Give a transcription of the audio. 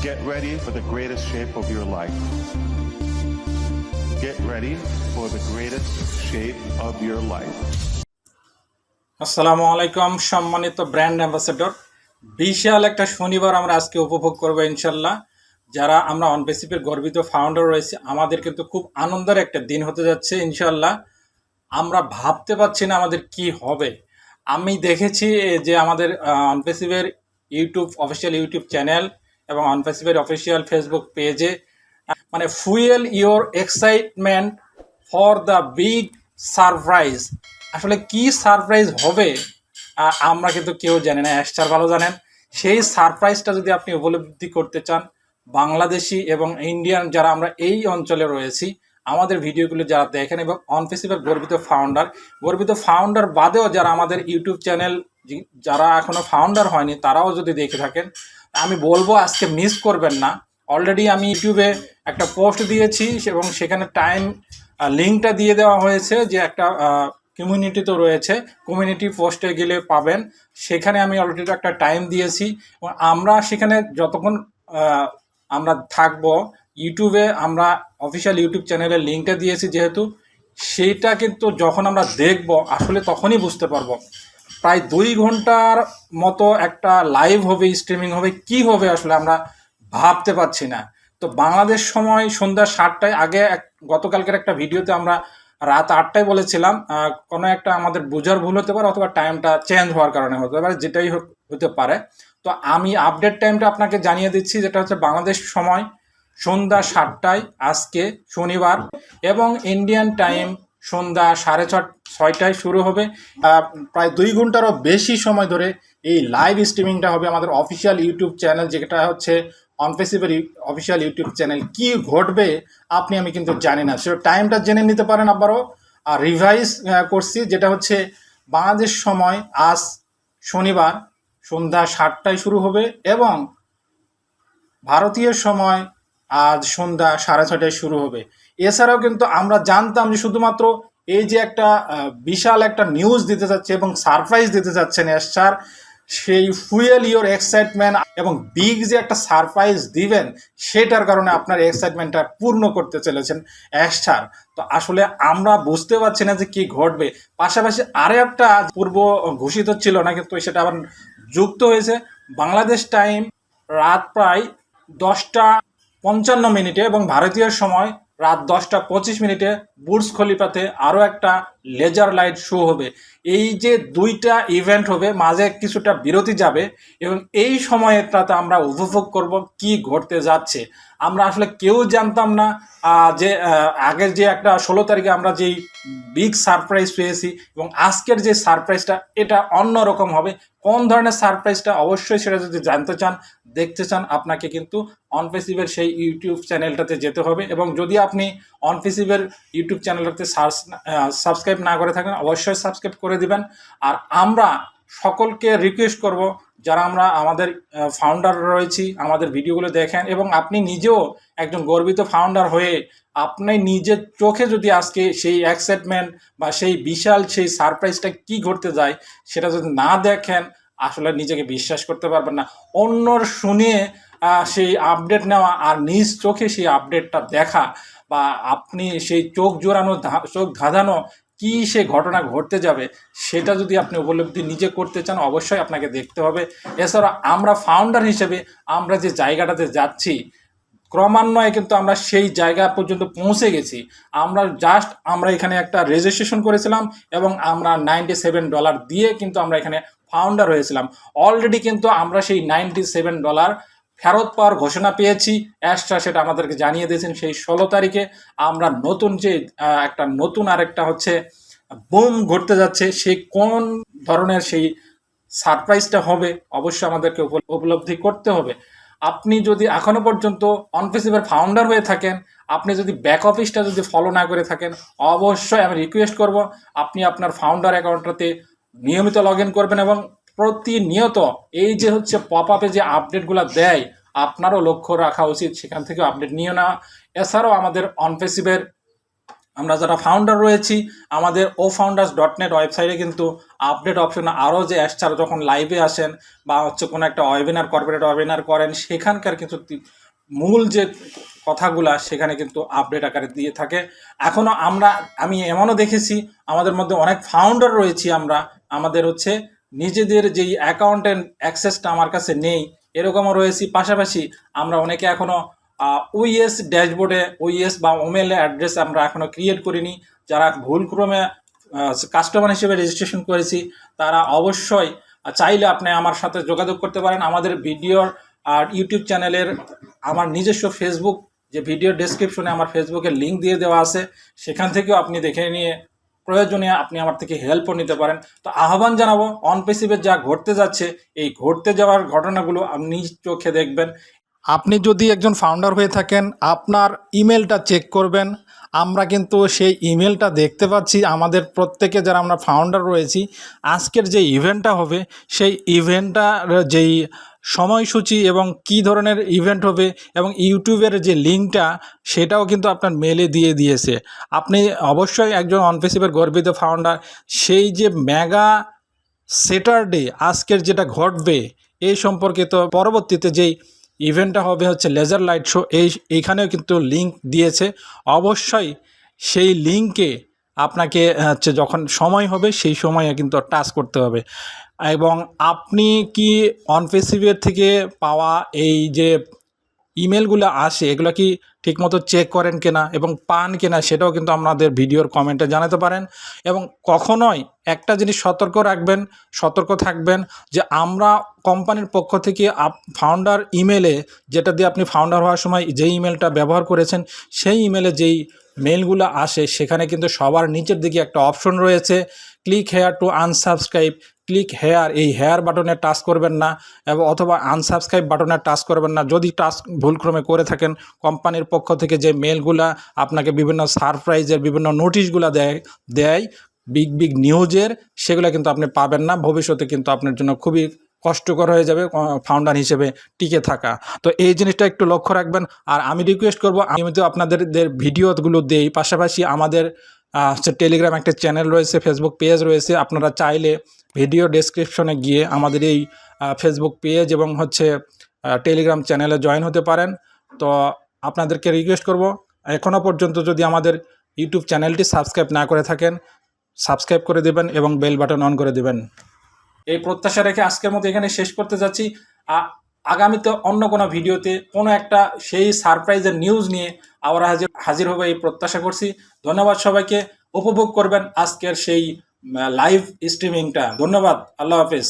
Get ready for the greatest shape of your life. Get ready for the greatest shape of your life. আসসালামু আলাইকুম সম্মানিত brand ambassador. বিশাল একটা শনিবার আমরা আজকে উপভোগ করব ইনশাল্লাহ। যারা আমরা অনপেসিভের গর্বিত ফাউন্ডার রয়েছে, আমাদের কিন্তু খুব আনন্দের একটা দিন হতে যাচ্ছে ইনশাল্লাহ। আমরা ভাবতে পারছি না আমাদের কি হবে। আমি দেখেছি যে আমাদের অনপেসিভের অফিসিয়াল ইউটিউব চ্যানেল এবং অনপেসিভের অফিসিয়াল ফেসবুক পেজে মানে fuel your excitement for the big surprise. আসলে কি সারপ্রাইজ হবে আমরা কিন্তু কেউ জানি না, অ্যাস্টার ভালো জানেন। সেই সারপ্রাইজটা যদি আপনি উপলব্ধি করতে চান, বাংলাদেশি এবং ইন্ডিয়ান যারা আমরা এই অঞ্চলে রয়েছি, আমাদের ভিডিওগুলো যারা দেখেন এবং অনপেসিভের গর্বিত ফাউন্ডার বাদেও যারা আমাদের ইউটিউব চ্যানেল যারা এখনও ফাউন্ডার হয়নি তারাও যদি দেখে থাকেন, আমি বলবো আজকে মিস করবেন না। অলরেডি আমি ইউটিউবে একটা পোস্ট দিয়েছি এবং সেখানে টাইম লিঙ্কটা দিয়ে দেওয়া হয়েছে, যে একটা কমিউনিটি তো রয়েছে, কমিউনিটি পোস্টে গেলে পাবেন। সেখানে আমি অলরেডি একটা টাইম দিয়েছি এবং আমরা সেখানে যতক্ষণ আমরা থাকবো ইউটিউবে, আমরা অফিসিয়াল ইউটিউব চ্যানেলের লিঙ্কটা দিয়েছি যেহেতু, সেইটা কিন্তু যখন আমরা দেখব আসলে তখনই বুঝতে পারবো। প্রায় 2 ঘন্টার মতো একটা লাইভ হবে, স্ট্রিমিং হবে, কি হবে আসলে আমরা ভাবতে পারছি না। তো বাংলাদেশ সময় সন্ধ্যা 7টায়, আগে গতকালকের একটা ভিডিওতে আমরা রাত 8টায় বলেছিলাম, কোনো একটা আমাদের বোঝার ভুল হতে পারে অথবা টাইমটা চেঞ্জ হওয়ার কারণে হতে পারে, যেটাই হতে পারে। তো আমি আপডেট টাইমটা আপনাকে জানিয়ে দিচ্ছি, যেটা হচ্ছে বাংলাদেশ সময় সন্ধ্যা 7টায় আজকে শনিবার, এবং ইন্ডিয়ান টাইম সন্ধ্যা 6:30টায় শুরু হবে। প্রায় 2 ঘন্টারও বেশি সময় ধরে এই লাইভ স্ট্রিমিংটা হবে আমাদের অফিসিয়াল ইউটিউব চ্যানেল, যেটা হচ্ছে অনপেসিভের অফিসিয়াল ইউটিউব চ্যানেল। কি ঘটবে আমি কিন্তু জানি না, সে টাইমটা জেনে নিতে পারেন। আবারও রিভাইজ করছি, যেটা হচ্ছে বাংলাদেশ সময় আজ শনিবার সন্ধ্যা 7টায় শুরু হবে এবং ভারতীয় সময় আজ সন্ধ্যা 6:30টায় শুরু হবে। এছাড়াও কিন্তু আমরা জানতাম যে শুধুমাত্র এই যে একটা বিশাল একটা নিউজ দিতে যাচ্ছে এবং সারপ্রাইজ দিতে যাচ্ছেন স্যার, সেই ফুয়েল ইওর এক্সাইটমেন্ট এবং বিগ যে একটা সারপ্রাইজ দিবেন, সেটার কারণে আপনার এক্সাইটমেন্টটা পূর্ণ করতে চলেছেন স্যার। তো আসলে আমরা বুঝতে পারছি না যে কি ঘটবে। পাশাপাশি আরও একটা পূর্ব ঘোষিত ছিল না, কিন্তু সেটা আবার যুক্ত হয়েছে। বাংলাদেশ টাইম রাত প্রায় 10:55 এবং ভারতীয় সময় রাত 10:25 বুর্জ খলিফাতে আরও একটা লেজার লাইট শো হবে। এই যে 2টা ইভেন্ট হবে, মাঝে কিছুটা বিরতি যাবে এবং এই সময়টাতে আমরা উপভোগ করব কি ঘটতে যাচ্ছে। আমরা আসলে কেউ জানতাম না যে আগের যে একটা 16 তারিখে আমরা যেই বিগ সারপ্রাইজ পেয়েছি এবং আজকের যে সারপ্রাইজটা এটা অন্যরকম হবে। কোন ধরনের সারপ্রাইজটা, অবশ্যই সেটা যদি জানতে চান, দেখতে চান, আপনাকে কিন্তু অনপেসিভের সেই ইউটিউব চ্যানেলটাতে যেতে হবে। এবং যদি আপনি অনপেসিভের ইউটিউব চ্যানেলটাতে সাবস্ক্রাইব না করে থাকেন, অবশ্যই সাবস্ক্রাইব করে দিবেন। আর আমরা সকলকে রিকোয়েস্ট করব, যারা আমরা আমাদের ফাউন্ডার রয়েছি, আমাদের ভিডিওগুলো দেখেন এবং আপনি নিজেও একজন গর্বিত ফাউন্ডার হয়ে আপনি নিজের চোখে যদি আজকে সেই এক্সাইটমেন্ট বা সেই বিশাল সেই সারপ্রাইজটা কি ঘটতে যায় সেটা যদি না দেখেন, আসলে নিজেকে বিশ্বাস করতে পারবেন না। অন্যর শুনিয়ে সেই আপডেট নেওয়া আর নিজ চোখে সেই আপডেটটা দেখা, বা আপনি সেই চোখ জোড়ানো, চোখ ধাঁধানো কি সে ঘটনা ঘটতে যাবে, সেটা যদি আপনি উপলব্ধি নিজে করতে চান, অবশ্যই আপনাকে দেখতে হবে। এছাড়া আমরা ফাউন্ডার হিসেবে আমরা যে জায়গাটাতে যাচ্ছি, ক্রমান্বয়ে কিন্তু আমরা সেই জায়গা পর্যন্ত পৌঁছে গেছি। আমরা এখানে একটা রেজিস্ট্রেশন করেছিলাম এবং আমরা $97 দিয়ে কিন্তু আমরা এখানে ফাউন্ডার হয়েছিলাম। অলরেডি কিন্তু আমরা সেই $97 ফেরত পাওয়ার ঘোষণা পেয়েছি। সেটা আমাদেরকে জানিয়ে দিয়েছেন সেই 16 তারিখে। আমরা নতুন যে আরেকটা হচ্ছে বুম ঘটতে যাচ্ছে, সেই কোন ধরনের সেই সারপ্রাইজটা হবে অবশ্যই আমাদেরকে উপলব্ধি করতে হবে। আপনি যদি এখনো পর্যন্ত অনপেসিভের ফাউন্ডার হয়ে থাকেন, আপনি যদি ব্যাক অফিসটা যদি ফলো না করে থাকেন, অবশ্যই আমি রিকোয়েস্ট করব আপনি আপনার ফাউন্ডার অ্যাকাউন্টটাতে নিয়মিত লগ ইন করবেন এবং প্রতিনিয়ত এই যে হচ্ছে পপ আপে যে আপডেটগুলো দেয়, আপনারও লক্ষ্য রাখা উচিত সেখান থেকে আপডেট নিয়ে নেওয়া। এছাড়াও আমাদের অনপেসিভের আমরা যারা ফাউন্ডার রয়েছি, আমাদের OFounders.net ওয়েবসাইটে কিন্তু আপডেট অপশন আরও যে এক্সট্রা যখন লাইভে আসেন বা হচ্ছে কোনো একটা ওয়েবিনার কর্পোরেট ওয়েবিনার করেন, সেখানকার কিন্তু মূল যে কথাগুলা সেখানে কিন্তু আপডেট আকারে দিয়ে থাকে। এখনও আমি এমনও দেখেছি আমাদের মধ্যে অনেক ফাউন্ডার রয়েছি, আমাদের হচ্ছে নিজেদের যেই অ্যাকাউন্টেন্ট অ্যাক্সেসটা আমার কাছে নেই, এরকমও রয়েছি। পাশাপাশি আমরা অনেকে এখনও ওইএস ড্যাশবোর্ডে ওইএস বা ওমেল অ্যাড্রেস আমরা এখনও ক্রিয়েট করিনি। যারা ভুলক্রমে কাস্টমার হিসেবে রেজিস্ট্রেশন করেছি তারা অবশ্যই চাইলে আপনি আমার সাথে যোগাযোগ করতে পারেন। আমাদের ভিডিওর আর ইউটিউব চ্যানেলের আমার নিজস্ব ফেসবুক যে ভিডিও ডেসক্রিপশনে আমার ফেসবুকের লিঙ্ক দিয়ে দেওয়া আছে, সেখান থেকেও আপনি দেখে নিয়ে প্রয়োজনে আপনি আমার থেকে হেল্পও নিতে পারেন। তো আহ্বান জানাবো, অনপ্যাসিভের যা ঘটতে যাচ্ছে, এই ঘটতে যাওয়ার ঘটনাগুলো আপনি নিজ চোখে দেখবেন। আপনি যদি একজন ফাউন্ডার হয়ে থাকেন, আপনার ইমেলটা চেক করবেন। আমরা কিন্তু সেই ইমেলটা দেখতে পাচ্ছি আমাদের প্রত্যেকে যারা আমরা ফাউন্ডার রয়েছি। আজকের যে ইভেন্টটা হবে সেই ইভেন্টটার যেই সময়সূচি এবং কী ধরনের ইভেন্ট হবে এবং ইউটিউবের যে লিঙ্কটা সেটাও কিন্তু আপনার মেলে দিয়ে দিয়েছে। আপনি অবশ্যই একজন অনপ্যাসিভের গর্বিত ফাউন্ডার। সেই যে মেগা স্যাটারডে আজকের যেটা ঘটবে এই সম্পর্কিত পরবর্তীতে যেই ইভেন্টটা হবে হচ্ছে লেজার লাইট শো, এইখানেও কিন্তু লিঙ্ক দিয়েছে। অবশ্যই সেই লিঙ্কে আপনাকে হচ্ছে যখন সময় হবে সেই সময়ে কিন্তু টাচ করতে হবে। এবং আপনি কি অনপ্যাসিভের থেকে পাওয়া এই যে ইমেলগুলো আসে এগুলো কি ঠিকমতো চেক করেন কিনা এবং পান কিনা সেটাও কিন্তু আপনাদের ভিডিওর কমেন্টে জানাতে পারেন। এবং কখনোই একটা জিনিস সতর্ক থাকবেন যে আমরা কোম্পানির পক্ষ থেকে ফাউন্ডার ইমেলে, যেটা দিয়ে আপনি ফাউন্ডার হওয়ার সময় যেই ইমেলটা ব্যবহার করেছেন সেই ইমেলে যেই মেলগুলো আসে সেখানে কিন্তু সবার নিচের দিকে একটা অপশন রয়েছে, click here two unsubscribe. Click here, এই হেয়ার বাটনে টাচ করবেন না এবং অথবা আনসাবস্ক্রাইব বাটনে টাচ করবেন না। যদি টাচ ভুলক্রমে করে থাকেন, কোম্পানির পক্ষ থেকে যে মেলগুলা আপনাকে বিভিন্ন সারপ্রাইজের বিভিন্ন নোটিশগুলো দেয় বিগ নিউজের, সেগুলো কিন্তু আপনি পাবেন না। ভবিষ্যতে কিন্তু আপনার জন্য খুবই কষ্টকর হয়ে যাবে ফাউন্ডার হিসেবে টিকে থাকা। তো এই জিনিসটা একটু লক্ষ্য রাখবেন। আর আমি রিকোয়েস্ট করব, আমি তো আপনাদের ভিডিওগুলো দেই, পাশাপাশি আমাদের হচ্ছে টেলিগ্রাম একটা চ্যানেল রয়েছে, ফেসবুক পেজ রয়েছে। আপনারা চাইলে ভিডিও ডেসক্রিপশনে গিয়ে আমাদের এই ফেসবুক পেজ এবং হচ্ছে টেলিগ্রাম চ্যানেলে জয়েন হতে পারেন। তো আপনাদেরকে রিকোয়েস্ট করব, এখনও পর্যন্ত যদি আমাদের ইউটিউব চ্যানেলটি সাবস্ক্রাইব না করে থাকেন, সাবস্ক্রাইব করে দেবেন এবং বেল বাটন অন করে দেবেন। এই প্রত্যাশা রেখে আজকের মতো এখানে শেষ করতে যাচ্ছি। আগামীতে অন্য কোনো ভিডিওতে কোনো একটা সেই সারপ্রাইজের নিউজ নিয়ে আবার হাজির হবে এই প্রত্যাশা করছি। ধন্যবাদ সবাইকে। উপভোগ করবেন আজকের সেই লাইভ স্ট্রিমিংটা। ধন্যবাদ। আল্লাহ হাফেজ।